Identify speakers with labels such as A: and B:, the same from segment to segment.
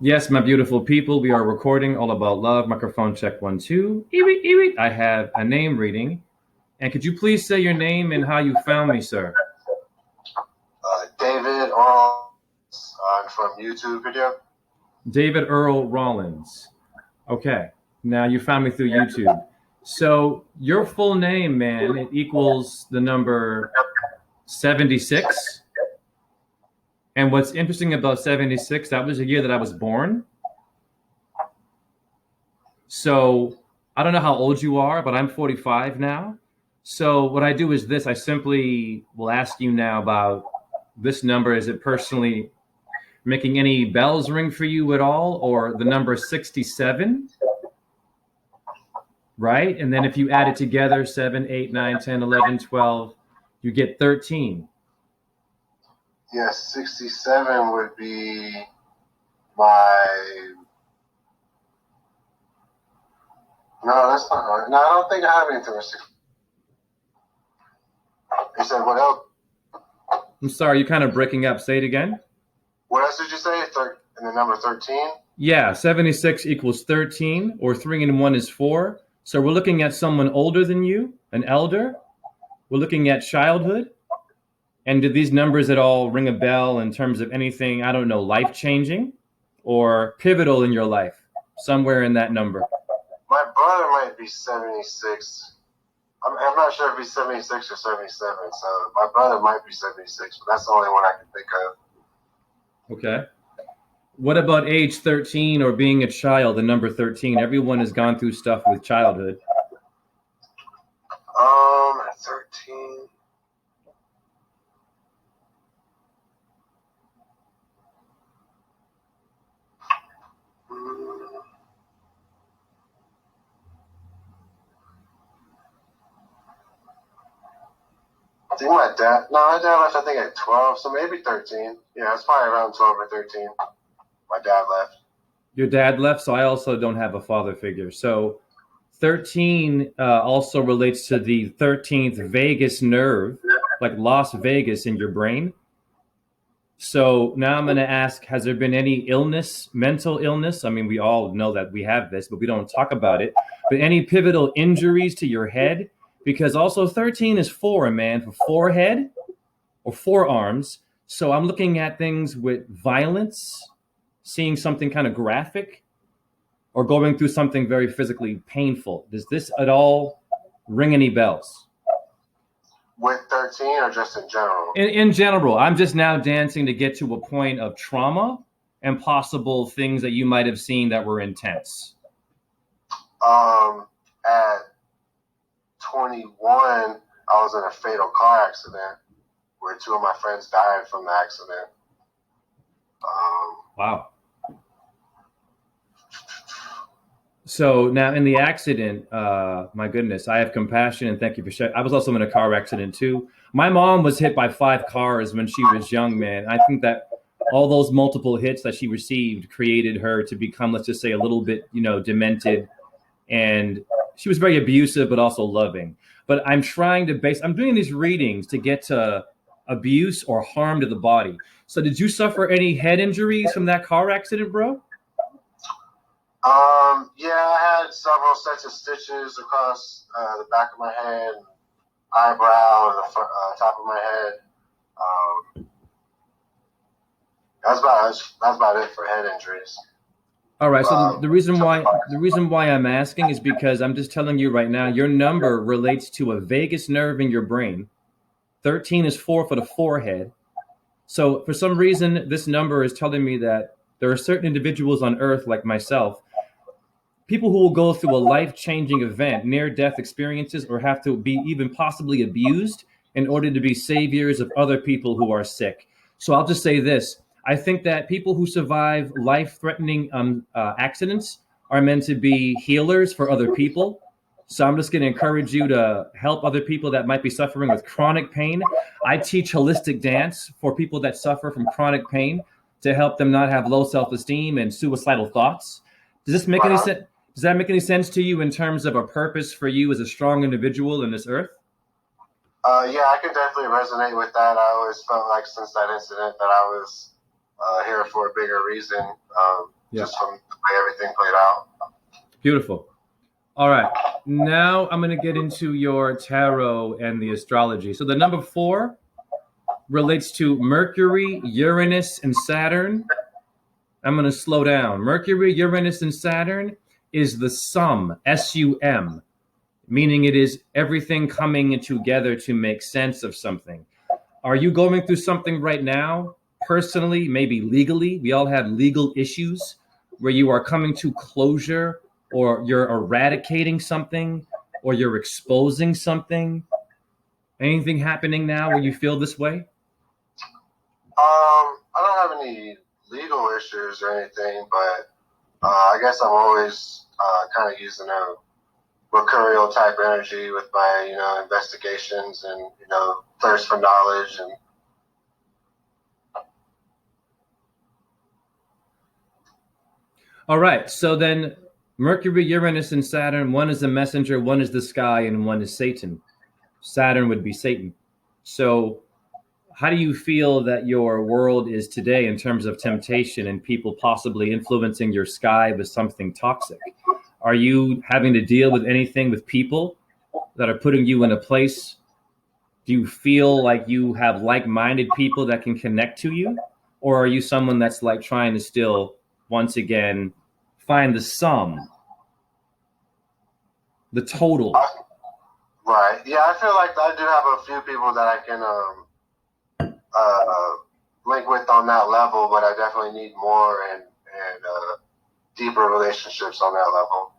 A: Yes, my beautiful people, we are recording all about love. Microphone check one, two. Eewee, eewee. I have a name reading. And could you please say your name and how you found me, sir?
B: David Earl from YouTube video.
A: David Earl Rollins. Okay. Now you found me through YouTube. So your full name, man, it equals the number 76. And what's interesting about 76, that was the year that I was born. So I don't know how old you are, but I'm 45 now. So what I do is this: I simply will ask you now about this number. Is it personally making any bells ring for you at all, or the number 67? Right? And then if you add it together, 7, 8, 9, 10, 11, 12, you get 13.
B: Yes, 67 would be my. No, that's not right. No, I don't think I have anything with 60. You said what else?
A: I'm sorry, you're kind of breaking up. Say it again.
B: What else did you say? And the number 13?
A: Yeah, 76 equals 13, or 3 and 1 is 4. So we're looking at someone older than you, an elder. We're looking at childhood. And do these numbers at all ring a bell in terms of anything, I don't know, life changing or pivotal in your life? Somewhere in that number.
B: My brother might be 76. I'm not sure if he's 76 or 77. So my brother might be 76, but that's the only one I can think of.
A: Okay. What about age 13 or being a child, the number 13? Everyone has gone through stuff with childhood.
B: 13. I think my dad left, I think, at 12, so maybe 13. Yeah, it's probably around 12 or 13. My dad left.
A: Your dad left, so I also don't have a father figure. So 13 also relates to the 13th vagus nerve, like Las Vegas in your brain. So now I'm going to ask, has there been any illness, mental illness? I mean, we all know that we have this, but we don't talk about it. But any pivotal injuries to your head? Because also 13 is 4, man, for forehead or forearms. So I'm looking at things with violence, seeing something kind of graphic, or going through something very physically painful. Does this at all ring any bells?
B: With 13 or just in general?
A: In general, I'm just now dancing to get to a point of trauma and possible things that you might have seen that were intense.
B: At 21, I was in a fatal car accident where 2 of my friends died from the accident.
A: Wow. So now in the accident, my goodness, I have compassion and thank you for sharing. I was also in a car accident too. My mom was hit by 5 cars when she was young, man. I think that all those multiple hits that she received created her to become, let's just say, a little bit, demented. And she was very abusive, but also loving. But I'm doing these readings to get to abuse or harm to the body. So did you suffer any head injuries from that car accident, bro?
B: Yeah, I had several sets of stitches across the back of my head, eyebrow, and the front, top of my head. That's about it for head injuries.
A: All right. So the reason why I'm asking is because I'm just telling you right now, your number relates to a vagus nerve in your brain. 13 is 4 for the forehead. So for some reason, this number is telling me that there are certain individuals on Earth, like myself, people who will go through a life-changing event, near-death experiences, or have to be even possibly abused in order to be saviors of other people who are sick. So I'll just say this. I think that people who survive life-threatening accidents are meant to be healers for other people. So I'm just going to encourage you to help other people that might be suffering with chronic pain. I teach holistic dance for people that suffer from chronic pain to help them not have low self-esteem and suicidal thoughts. Does this make any sense? Does that make any sense to you in terms of a purpose for you as a strong individual in this earth?
B: Yeah, I can definitely resonate with that. I always felt like since that incident that I was here for a bigger reason,
A: Yeah.
B: just from the way everything played out.
A: Beautiful. All right. Now I'm going to get into your tarot and the astrology. So the number 4 relates to Mercury, Uranus, and Saturn. I'm going to slow down. Mercury, Uranus, and Saturn is the sum, S-U-M, meaning it is everything coming together to make sense of something. Are you going through something right now, personally, maybe legally? We all have legal issues where you are coming to closure, or you're eradicating something, or you're exposing something. Anything happening now where you feel this way?
B: I don't have any legal issues or anything, but I guess I'm always kind of using a mercurial type energy with my, investigations and, thirst for knowledge. And
A: All right. So then Mercury, Uranus, and Saturn, one is the messenger, one is the sky, and one is Satan. Saturn would be Satan. So how do you feel that your world is today in terms of temptation and people possibly influencing your sky with something toxic? Are you having to deal with anything with people that are putting you in a place? Do you feel like you have like-minded people that can connect to you? Or are you someone that's like trying to still, once again, find the sum, the total?
B: right, yeah, I feel like I do have a few people that I can link with on that level, but I definitely need more and deeper relationships on that level.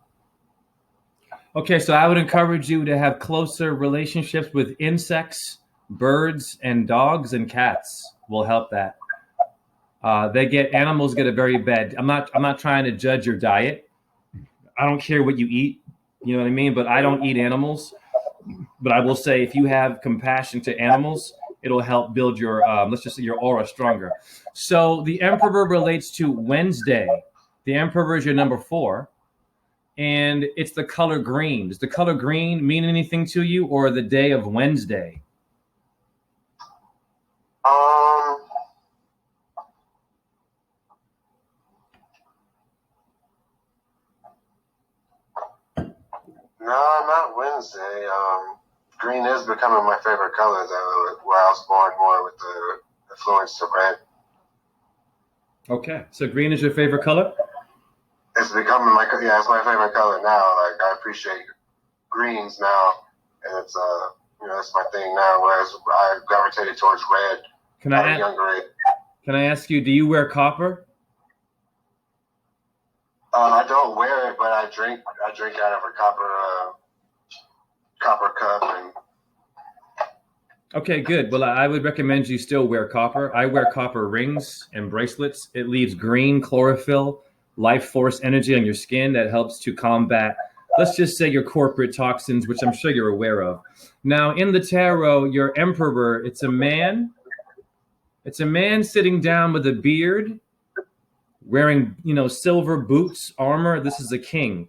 A: Okay, so I would encourage you to have closer relationships with insects, birds, and dogs and cats will help that. Animals get a very bad. I'm not trying to judge your diet. I don't care what you eat. You know what I mean? But I don't eat animals. But I will say, if you have compassion to animals, it'll help build your, let's just say, your aura stronger. So the Emperor relates to Wednesday. The Emperor is your number 4. And it's the color green. Does the color green mean anything to you, or the day of Wednesday?
B: No, not Wednesday. Green is becoming my favorite color, though, where I was born more with the influence of red.
A: Okay, so green is your favorite color?
B: It's becoming it's my favorite color now. Like, I appreciate greens now, and it's it's my thing now. Whereas I gravitated towards red at a younger age.
A: Can I ask you, do you wear copper?
B: I don't wear it, but I drink out of a copper cup. And
A: okay, good. Well, I would recommend you still wear copper. I wear copper rings and bracelets. It leaves green chlorophyll, life force energy on your skin that helps to combat, let's just say, your corporate toxins, which I'm sure you're aware of. Now, in the tarot, your Emperor, it's a man. It's a man sitting down with a beard, wearing, silver boots, armor. This is a king.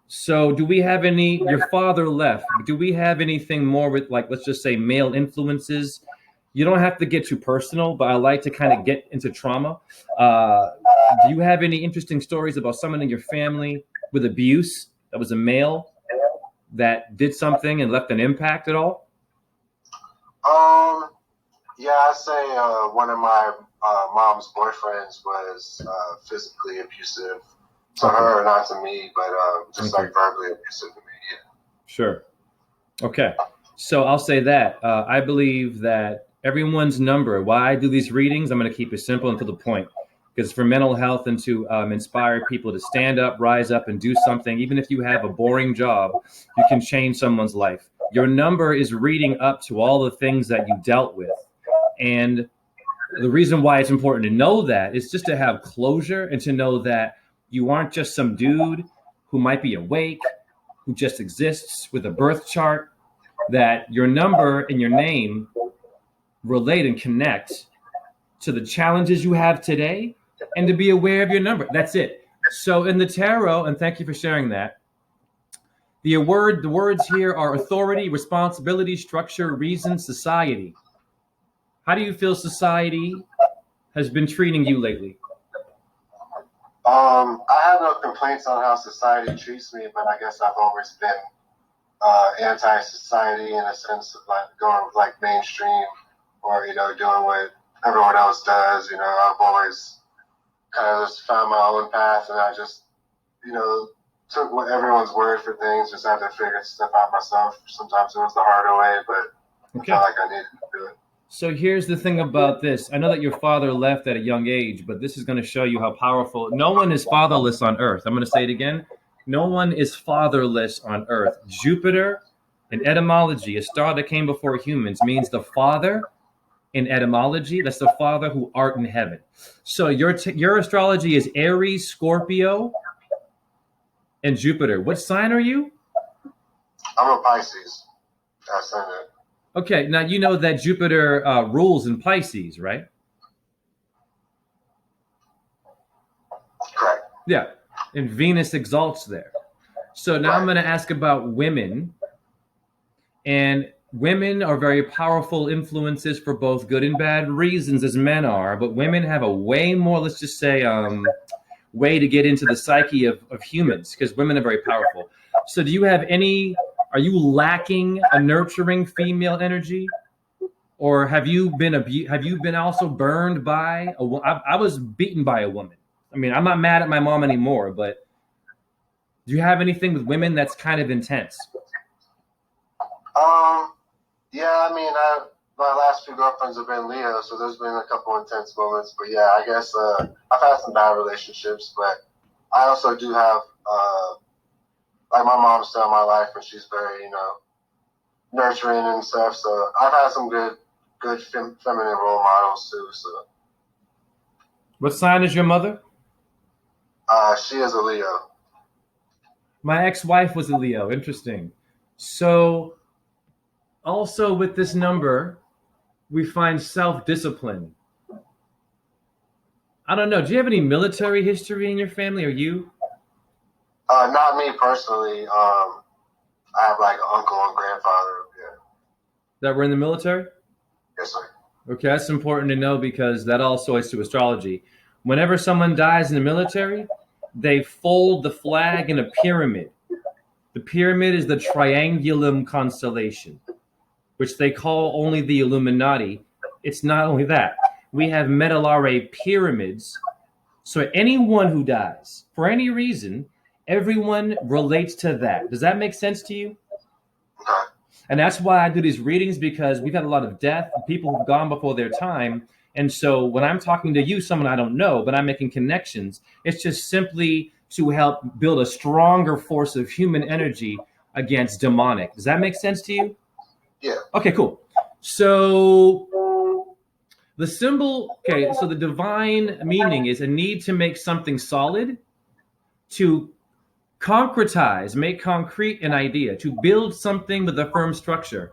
A: So do we have your father left, do we have anything more with, like, let's just say, male influences? You don't have to get too personal, but I like to kind of get into trauma. Do you have any interesting stories about someone in your family with abuse that was a male that did something and left an impact at all?
B: Yeah, I say one of my mom's boyfriends was physically abusive to her, not to me, but just like verbally abusive to me. Yeah.
A: Sure. Okay. So I'll say that I believe that everyone's number. Why I do these readings, I'm going to keep it simple and to the point, because for mental health and to inspire people to stand up, rise up, and do something. Even if you have a boring job, you can change someone's life. Your number is reading up to all the things that you dealt with. And the reason why it's important to know that is just to have closure and to know that you aren't just some dude who might be awake, who just exists with a birth chart, that your number and your name relate and connect to the challenges you have today, and to be aware of your number. That's it. So in the tarot, and thank you for sharing that, the words here are authority, responsibility, structure, reason, society. How do you feel society has been treating you lately?
B: I have no complaints on how society treats me, but I guess I've always been anti-society in a sense of like going with like mainstream or doing what everyone else does. I've always kind of just found my own path, and I just took what everyone's word for things. Just had to figure stuff out myself. Sometimes it was the harder way, but I felt like I needed to do it.
A: So here's the thing about this. I know that your father left at a young age, but this is going to show you how powerful. No one is fatherless on earth. I'm going to say it again. No one is fatherless on earth. Jupiter, in etymology, a star that came before humans, means the father. In etymology, that's the father who art in heaven. So your astrology is Aries, Scorpio, and Jupiter. What sign are you?
B: I'm a Pisces. Ascendant.
A: Okay, now you know that Jupiter rules in Pisces, right?
B: Correct.
A: Yeah, and Venus exalts there. So now I'm going to ask about women. And women are very powerful influences for both good and bad reasons, as men are. But women have a way more, let's just say, way to get into the psyche of humans, because women are very powerful. So do you have are you lacking a nurturing female energy? Or have you been also burned by I was beaten by a woman. I mean, I'm not mad at my mom anymore, but do you have anything with women that's kind of intense?
B: Yeah, I mean, my last few girlfriends have been Leo, so there's been a couple intense moments. But yeah, I guess I've had some bad relationships, but I also do have like my mom's still in my life, and she's very nurturing and stuff. So I've had some good feminine role models too. So.
A: What sign is your mother?
B: She is a Leo.
A: My ex-wife was a Leo. Interesting. So also with this number, we find self-discipline. I don't know. Do you have any military history in your family? Are you?
B: Not me personally. I have like an uncle and grandfather. Yeah.
A: That were in the military?
B: Yes, sir.
A: Okay, that's important to know because that also is to astrology. Whenever someone dies in the military, they fold the flag in a pyramid. The pyramid is the Triangulum constellation, which they call only the Illuminati. It's not only that. We have Metallare pyramids. So anyone who dies, for any reason, everyone relates to that. Does that make sense to you?
B: Okay.
A: And that's why I do these readings, because we've had a lot of death, people who've gone before their time. And so when I'm talking to you, someone I don't know, but I'm making connections, it's just simply to help build a stronger force of human energy against demonic. Does that make sense to you?
B: Yeah.
A: Okay, cool. So the symbol, okay, so the divine meaning is a need to make something solid, to concretize, make concrete an idea, to build something with a firm structure.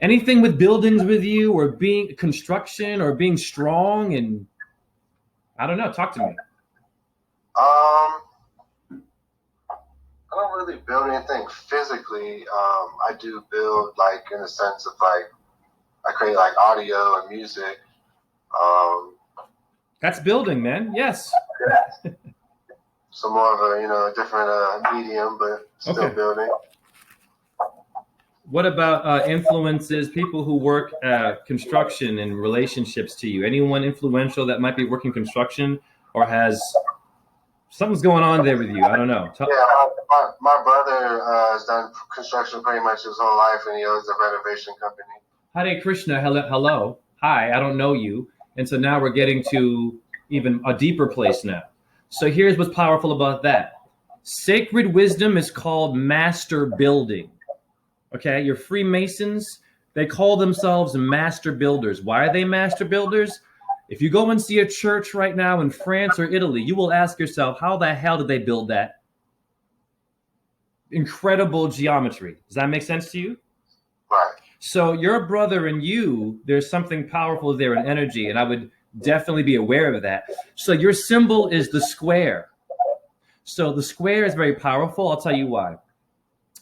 A: Anything with buildings with you, or being construction, or being strong, and I don't know, talk to me.
B: I don't really build anything physically. I do build like in the sense of like I create like audio and music.
A: That's building, man. Yes.
B: So more of a different medium, but still building.
A: What about influences, people who work construction and relationships to you? Anyone influential that might be working construction or has something's going on there with you? I don't know.
B: My brother has done construction pretty much his whole life, and he owns a renovation company.
A: Hare Krishna, hello. Hi, I don't know you. And so now we're getting to even a deeper place now. So here's what's powerful about that. Sacred wisdom is called master building. Okay, your Freemasons, they call themselves master builders. Why are they master builders? If you go and see a church right now in France or Italy, you will ask yourself, how the hell did they build that? Incredible geometry. Does that make sense to you?
B: Right.
A: So your brother and you, there's something powerful there in energy, and I would definitely be aware of that. So your symbol is the square. So the square is very powerful. I'll tell you why.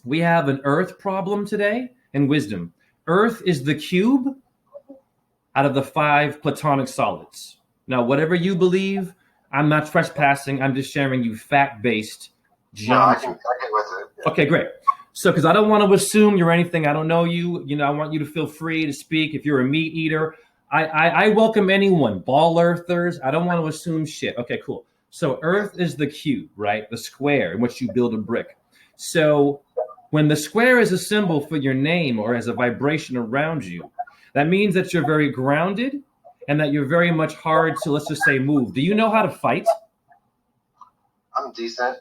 A: We have an earth problem today in wisdom. Earth is the cube out of the 5 platonic solids. Now, whatever you believe, I'm not trespassing. I'm just sharing you fact-based
B: No, I
A: geometry.
B: get with it. Yeah.
A: Okay, great. So, because I don't want to assume you're anything, I don't know you. You know, I want you to feel free to speak. If you're a meat eater, I welcome anyone. Ball earthers. I don't want to assume shit. Okay, cool. So, Earth is the cube, right? The square in which you build a brick. So, when the square is a symbol for your name or as a vibration around you, that means that you're very grounded and that you're very much hard to, let's just say, move. Do you know how to fight?
B: I'm decent.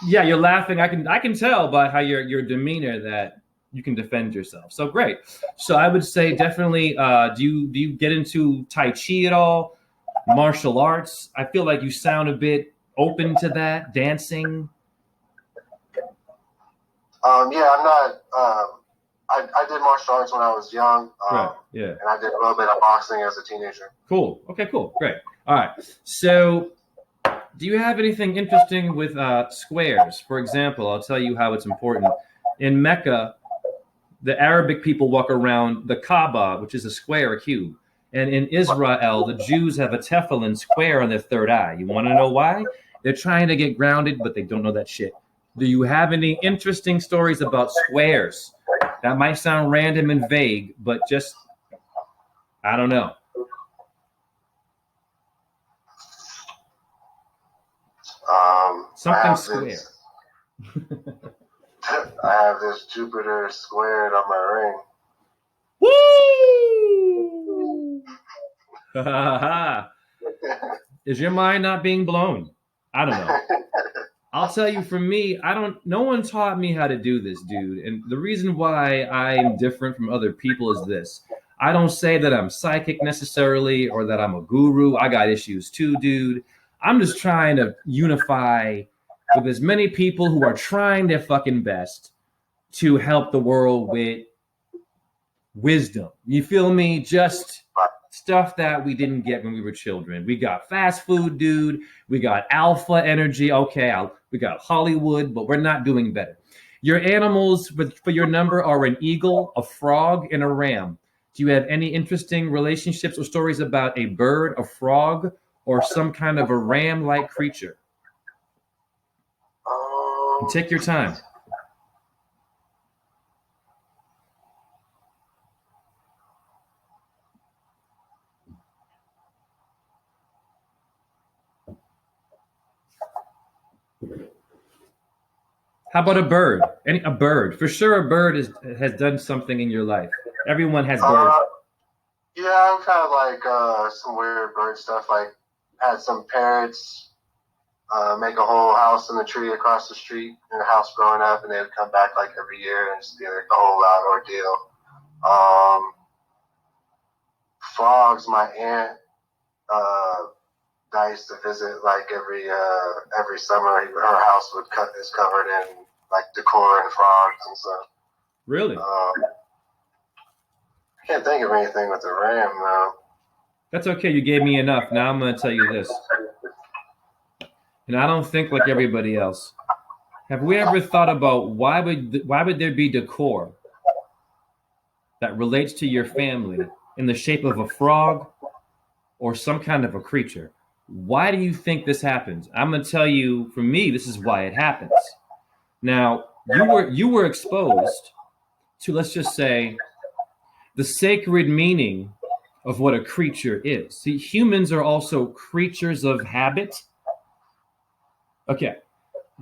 A: Yeah, you're laughing. I can tell by how your demeanor that you can defend yourself. So great. So I would say definitely. Do you get into Tai Chi at all? Martial arts? I feel like you sound a bit open to that. Dancing.
B: Yeah, I'm not. I did martial arts when I was young.
A: Right. Yeah.
B: And I did a little bit of boxing as a teenager.
A: Cool. Okay. Cool. Great. All right. So, do you have anything interesting with squares? For example, I'll tell you how it's important. In Mecca, the Arabic people walk around the Kaaba, which is a square, a cube. And in Israel, the Jews have a tefillin square on their third eye. You want to know why? They're trying to get grounded, but they don't know that shit. Do you have any interesting stories about squares? That might sound random and vague, but just, I don't know. Something square.
B: I have this Jupiter squared on my ring.
A: Woo! Is your mind not being blown? I don't know. I'll tell you, for me, no one taught me how to do this, dude. And the reason why I'm different from other people is this. I don't say that I'm psychic necessarily or that I'm a guru. I got issues too, dude. I'm just trying to unify with as many people who are trying their fucking best to help the world with wisdom. You feel me? Just stuff that we didn't get when we were children. We got fast food, dude. We got alpha energy. Okay, we got Hollywood, but we're not doing better. Your animals for your number are an eagle, a frog, and a ram. Do you have any interesting relationships or stories about a bird, a frog, or some kind of a ram-like creature? Take your time. How about a bird? A bird. For sure, a bird has done something in your life. Everyone has birds.
B: Yeah, I've had like some weird bird stuff. Like had some parrots make a whole house in the tree across the street in the house growing up, and they would come back like every year and just be like a whole loud ordeal. Frogs, my aunt that I used to visit like every summer. Her house is covered in like decor and frogs and stuff.
A: Really?
B: I can't think of anything with the ram though.
A: That's okay. You gave me enough. Now I'm going to tell you this. And I don't think like everybody else. Have we ever thought about why would there be decor that relates to your family in the shape of a frog or some kind of a creature? Why do you think this happens? I'm going to tell you, for me, this is why it happens. Now, you were exposed to, let's just say, the sacred meaning of what a creature is. See, humans are also creatures of habit. Okay.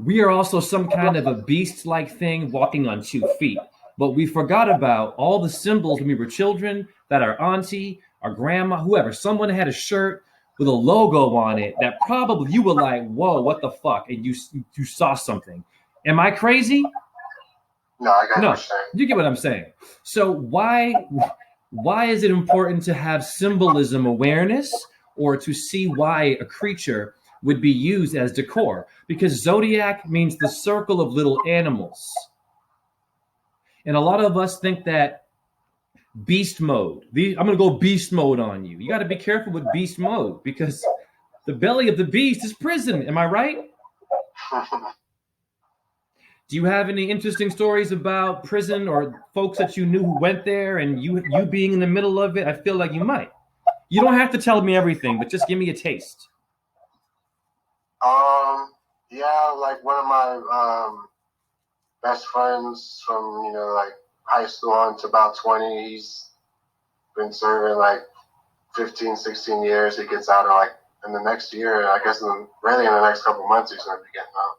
A: We are also some kind of a beast-like thing walking on 2 feet. But we forgot about all the symbols when we were children that our auntie, our grandma, whoever, someone had a shirt with a logo on it that probably you were like, whoa, what the fuck? And you saw something. Am I crazy?
B: No, I got what you're saying.
A: You get what I'm saying. So why is it important to have symbolism awareness or to see why a creature would be used as decor? Because zodiac means the circle of little animals. And a lot of us think that beast mode, I'm going to go beast mode on you. You got to be careful with beast mode because the belly of the beast is prison. Am I right? Do you have any interesting stories about prison or folks that you knew who went there and you being in the middle of it? I feel like you might. You don't have to tell me everything, but just give me a taste.
B: Yeah, like one of my best friends from, like high school on to about 20, he's been serving like 15, 16 years. He gets out in the next year, and I guess really in the next couple months he's going to be getting out.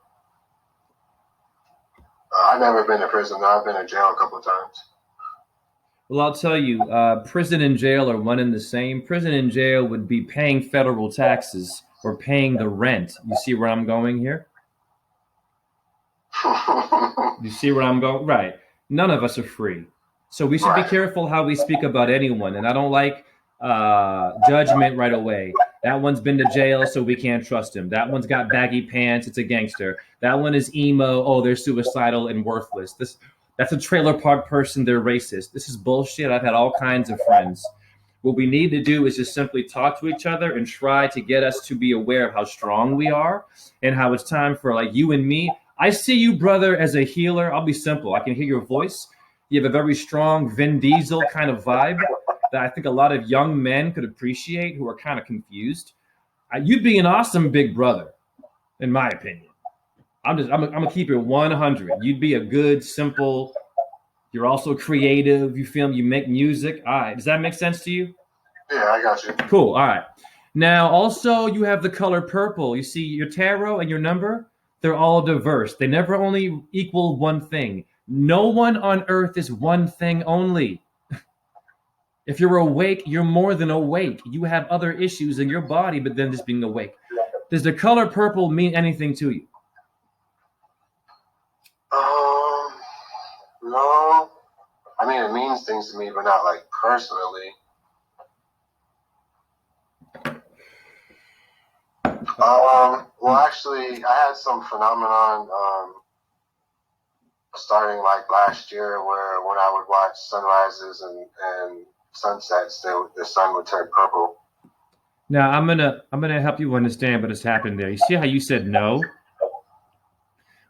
B: I've never been to prison. I've been in jail a couple of times.
A: Well, I'll tell you, prison and jail are one and the same. Prison and jail would be paying federal taxes or paying the rent. You see where I'm going here? You see where I'm going? Right. None of us are free. So we should be careful how we speak about anyone. And I don't like judgment right away. That one's been to jail, so we can't trust him. That one's got baggy pants. It's a gangster. That one is emo. Oh, they're suicidal and worthless. That's a trailer park person. They're racist. This is bullshit. I've had all kinds of friends. What we need to do is just simply talk to each other and try to get us to be aware of how strong we are and how it's time for like you and me. I see you, brother, as a healer. I'll be simple. I can hear your voice. You have a very strong Vin Diesel kind of vibe that I think a lot of young men could appreciate who are kind of confused. You'd be an awesome big brother, in my opinion. I'm gonna keep it 100. You'd be a good, simple. You're also creative. You film. You make music. All right. Does that make sense to you?
B: Yeah, I got you.
A: Cool. All right. Now, also, you have the color purple. You see your tarot and your number. They're all diverse. They never only equal one thing. No one on earth is one thing only. If you're awake, you're more than awake. You have other issues in your body, but then just being awake. Does the color purple mean anything to you?
B: No. I mean, it means things to me, but not like personally. Well, actually, I had some phenomenon starting like last year where when I would watch sunrises and sunsets, the sun would turn purple.
A: Now, I'm gonna help you understand what has happened there. You see how you said no?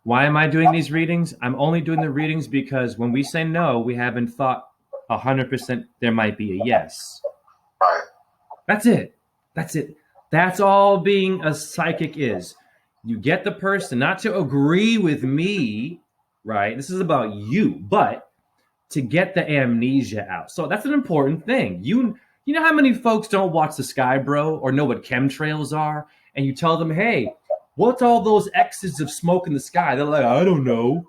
A: Why am I doing these readings? I'm only doing the readings because when we say no, we haven't thought 100% there might be a yes.
B: Right.
A: That's it. That's all being a psychic is. You get the person not to agree with me, right? This is about you, but to get the amnesia out. So that's an important thing. You know how many folks don't watch the sky, bro, or know what chemtrails are? And you tell them, hey, what's all those X's of smoke in the sky? They're like, I don't know.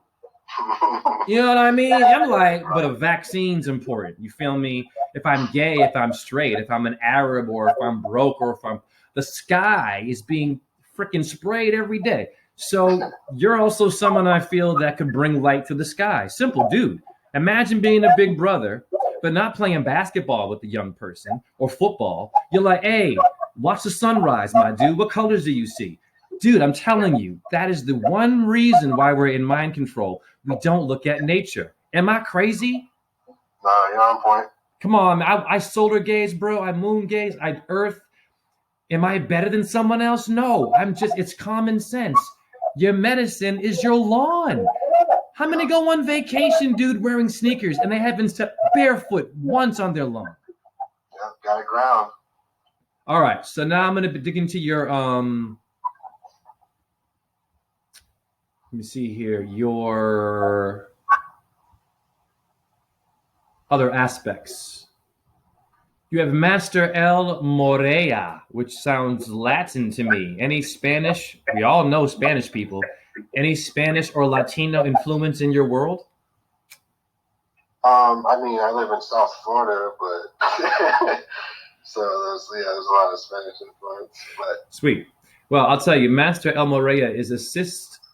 A: You know what I mean? I'm like, but a vaccine's important. You feel me? If I'm gay, if I'm straight, if I'm an Arab, or if I'm broke, or if the sky is being freaking sprayed every day. So you're also someone I feel that could bring light to the sky. Simple, dude. Imagine being a big brother, but not playing basketball with the young person or football. You're like, hey, watch the sunrise, my dude. What colors do you see? Dude, I'm telling you, that is the one reason why we're in mind control. We don't look at nature. Am I crazy?
B: No, you're on point.
A: Come on, I solar gaze, bro. I moon gaze. I earth. Am I better than someone else? No, it's common sense. Your medicine is your lawn. How many go on vacation, dude, wearing sneakers and they haven't stepped barefoot once on their lawn?
B: Yeah, got it ground.
A: All right, so now I'm going to dig into your let me see here, your other aspects. You have Master El Morella, which sounds Latin to me. Any Spanish? We all know Spanish people. Any Spanish or Latino influence in your world?
B: I mean, I live in South Florida, but so there's a lot of Spanish influence. But
A: sweet. Well, I'll tell you, Master El Morella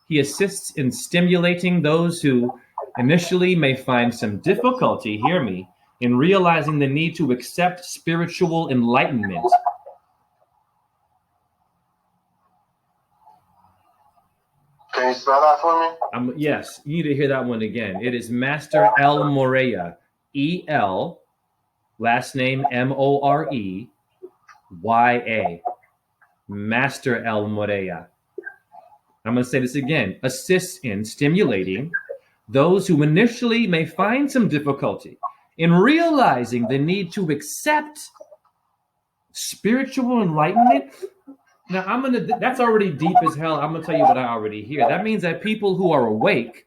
A: He assists in stimulating those who initially may find some difficulty, hear me, in realizing the need to accept spiritual enlightenment.
B: Can you spell that for me?
A: Yes, you need to hear that one again. It is Master El Morella, E-L, last name M-O-R-E-Y-A, Master El Morella. I'm going to say this again. Assists in stimulating those who initially may find some difficulty in realizing the need to accept Spiritual enlightenment. Now that's already deep as hell. I'm gonna tell you what I already hear. That means that people who are awake,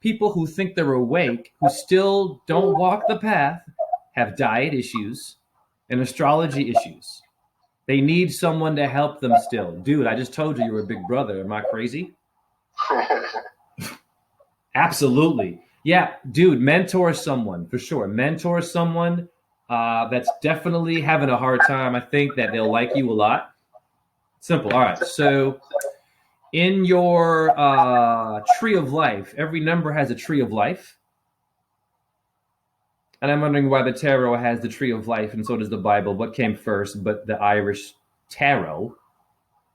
A: people who think they're awake, who still don't walk the path, have diet issues and astrology issues. They need someone to help them still. Dude, I just told you were a big brother. Am I crazy? Absolutely. Yeah, dude, mentor someone for sure. Mentor someone that's definitely having a hard time. I think that they'll like you a lot. Simple. All right. So in your tree of life, every number has a tree of life. And I'm wondering why the tarot has the tree of life and so does the Bible. What came first? But the Irish tarot,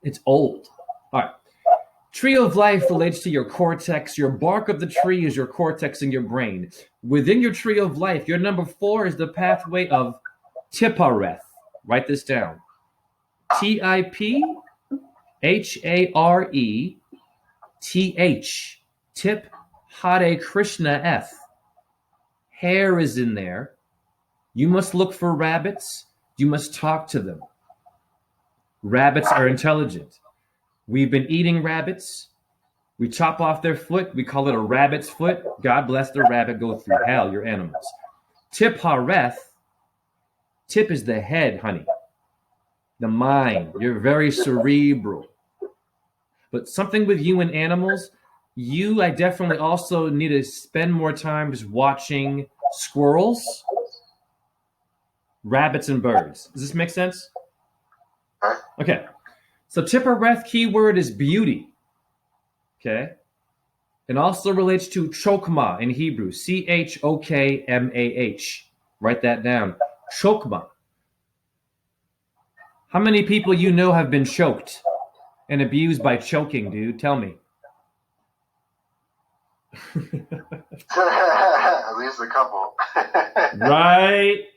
A: it's old. All right. Tree of life relates to your cortex. Your bark of the tree is your cortex in your brain. Within your tree of life, your number 4 is the pathway of Tiphareth. Write this down. Tiphareth. Tip Hare Krishna Eth. Hair is in there. You must look for rabbits. You must talk to them. Rabbits are intelligent. We've been eating rabbits. We chop off their foot. We call it a rabbit's foot. God bless the rabbit. Go through hell, your animals. Tiphareth. Tip is the head, honey. The mind. You're very cerebral. But something with you and animals, I definitely also need to spend more time just watching squirrels, rabbits, and birds. Does this make sense? Okay. So Tiphareth keyword is beauty. Okay. It also relates to chokmah in Hebrew. Chokmah. Write that down. Chokmah. How many people you know have been choked and abused by choking, dude? Tell me.
B: At least a couple.
A: Right.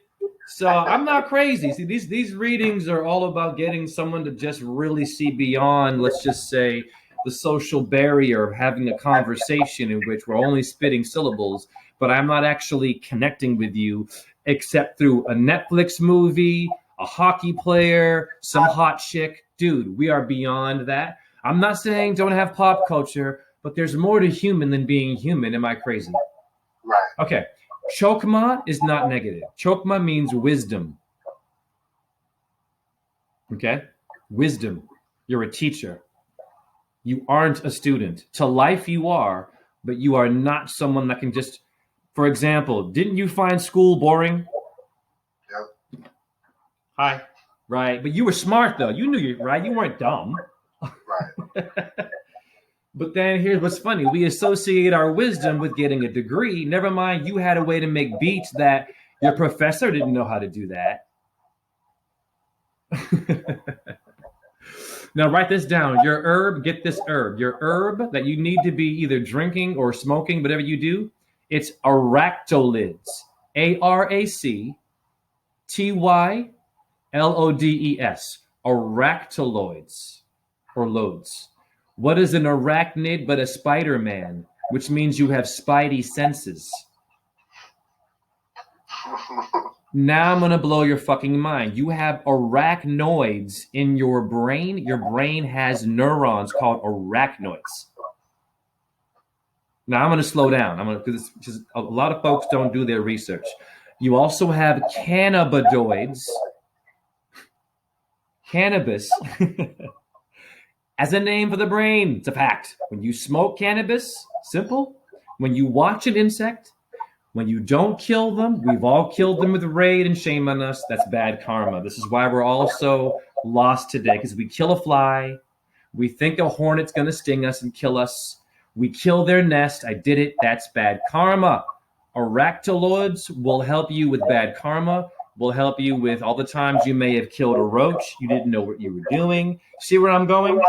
A: So I'm not crazy. See, these readings are all about getting someone to just really see beyond, let's just say, the social barrier of having a conversation in which we're only spitting syllables, but I'm not actually connecting with you except through a Netflix movie, a hockey player, some hot chick. Dude, we are beyond that. I'm not saying don't have pop culture, but there's more to human than being human. Am I crazy?
B: Right.
A: Okay. Chokmah is not negative. Chokmah means wisdom. Okay? Wisdom. You're a teacher. You aren't a student. To life you are, but you are not someone that can just, for example, didn't you find school boring?
B: Yep.
A: Hi. Right. But you were smart though. You knew you right. You weren't dumb.
B: Right.
A: But then here's what's funny. We associate our wisdom with getting a degree. Never mind, you had a way to make beats that your professor didn't know how to do that. Now write this down. Your herb, get this herb. Your herb that you need to be either drinking or smoking, whatever you do, it's aractolids. ARACTYLODES. Aractoloids or loads. What is an arachnid but a Spider-Man? Which means you have spidey senses. Now I'm going to blow your fucking mind. You have arachnoids in your brain. Your brain has neurons called arachnoids. Now I'm going to slow down. Because a lot of folks don't do their research. You also have cannabinoids. Cannabis. As a name for the brain, it's a fact. When you smoke cannabis, simple. When you watch an insect, when you don't kill them, we've all killed them with raid and shame on us. That's bad karma. This is why we're all so lost today, because we kill a fly. We think a hornet's going to sting us and kill us. We kill their nest. I did it. That's bad karma. Aractoloids will help you with bad karma, will help you with all the times you may have killed a roach. You didn't know what you were doing. See where I'm going?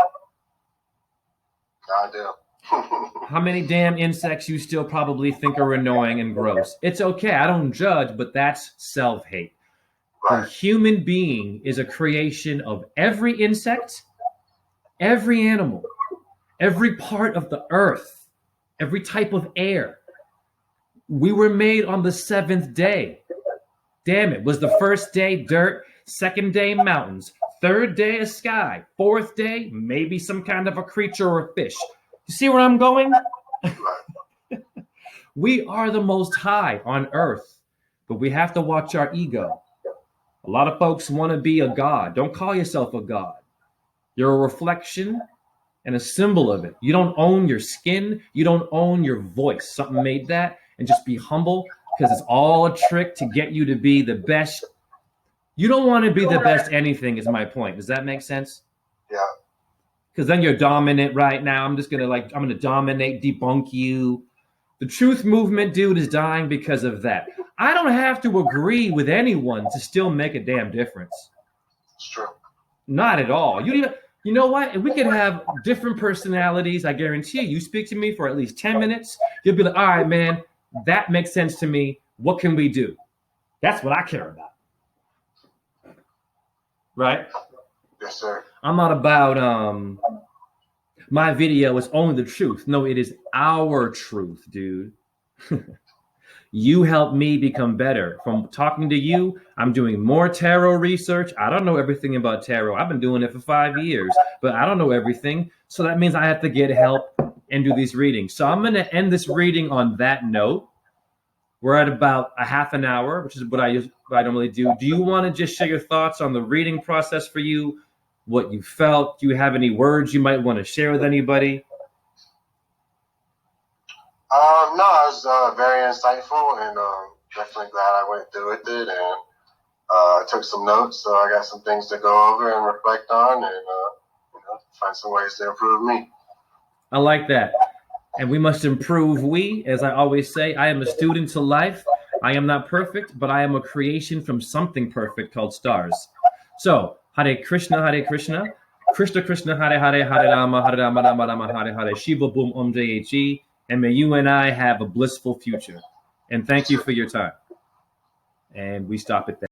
B: I do.
A: How many damn insects you still probably think are annoying and gross? It's okay. I don't judge, but that's self-hate.
B: Right.
A: A human being is a creation of every insect, every animal, every part of the earth, every type of air. We were made on the 7th day. Damn it. Was the first day dirt? Second day, mountains. Third day, a sky. Fourth day, maybe some kind of a creature or a fish. You see where I'm going? We are the most high on earth, but we have to watch our ego. A lot of folks want to be a god. Don't call yourself a god. You're a reflection and a symbol of it. You don't own your skin. You don't own your voice. Something made that, and just be humble, because it's all a trick to get you to be the best. You don't want to be the best anything, is my point. Does that make sense?
B: Yeah.
A: Because then you're dominant right now. I'm going to dominate, debunk you. The truth movement, dude, is dying because of that. I don't have to agree with anyone to still make a damn difference.
B: It's true.
A: Not at all. You know what? If we could have different personalities, I guarantee you speak to me for at least 10 minutes, you'll be like, all right, man, that makes sense to me. What can we do? That's what I care about. Right?
B: Yes, sir.
A: I'm not about my video is only the truth. No, it is our truth, dude. You helped me become better. From talking to you, I'm doing more tarot research. I don't know everything about tarot. I've been doing it for 5 years, but I don't know everything. So that means I have to get help and do these readings. So I'm going to end this reading on that note. We're at about a half an hour, which is what I normally do. Do you want to just share your thoughts on the reading process for you? What you felt? Do you have any words you might want to share with anybody?
B: No, it was very insightful, and definitely glad I went through with it, and took some notes, so I got some things to go over and reflect on, and find some ways to improve me.
A: I like that. And we must improve. As I always say, I am a student to life. I am not perfect, but I am a creation from something perfect called stars. So, Hare Krishna, Krishna Krishna, Hare Hare, Hare Rama, Rama Rama, Hare Hare, Shiva Boom Om Jai. And may you and I have a blissful future. And thank you for your time. And we stop it there.